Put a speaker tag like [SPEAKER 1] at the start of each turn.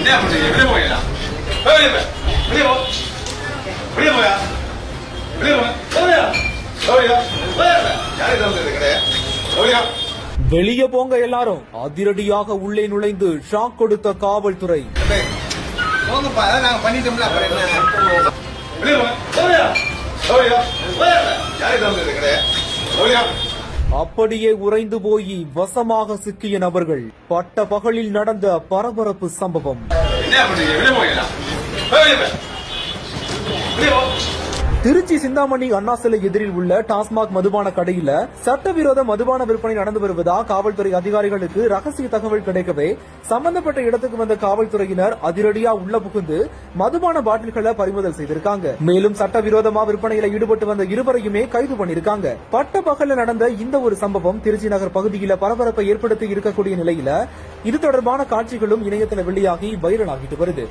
[SPEAKER 1] என்ன பண்றீங்க? வெளியே போயா? வெளியே போ. வெளியே போ. வெளியே போயா? வெளியே போ. போயா? போயா? போயா? யாரை தந்தது கிடையாது? போயா?
[SPEAKER 2] வெளியே போங்க எல்லாரும். அதிரடியாக உள்ளே நுழைந்து ஷாக் கொடுத்த காவல்துறை.
[SPEAKER 1] போங்கப்பா, நாங்க பண்ணிட்டோம்ல, அப்புறம் என்ன? வெளியே போ. போயா? போயா? போயா? யாரை தந்தது கிடையாது? போயா?
[SPEAKER 2] அப்படியே உறைந்து போய் வசமாக சிக்கிய நபர்கள். பட்ட பகலில் நடந்த பரபரப்பு சம்பவம்.
[SPEAKER 1] என்ன பண்றீங்க? வெளியே போயா? வெளியே போ. வெளியே போ.
[SPEAKER 2] திருச்சி சிந்தாமணி அண்ணா சிலை எதிரில் உள்ள டாஸ்மாக் மதுபான கடையில சட்டவிரோத மதுபான விற்பனை நடந்து வருவதா காவல்துறை அதிகாரிகளுக்கு ரகசிய தகவல் கிடைக்கவே சம்பந்தப்பட்ட இடத்துக்கு வந்த காவல்துறையினர் அதிரடியா உள்ள புகுந்து மதுபான பாட்டில்களை பறிமுதல் செய்திருக்காங்க. மேலும் சட்டவிரோதமா விற்பனையில ஈடுபட்டு வந்த இருவரையுமே கைது பண்ணிருக்காங்க. பட்ட பகல்ல நடந்த இந்த ஒரு சம்பவம் திருச்சி நகர் பகுதியில பரபரப்பை ஏற்படுத்தி இருக்கக்கூடிய நிலையில இது தொடர்பான காட்சிகளும் இணையத்தில் வெளியாகி வைரல் ஆகிட்டு வருது.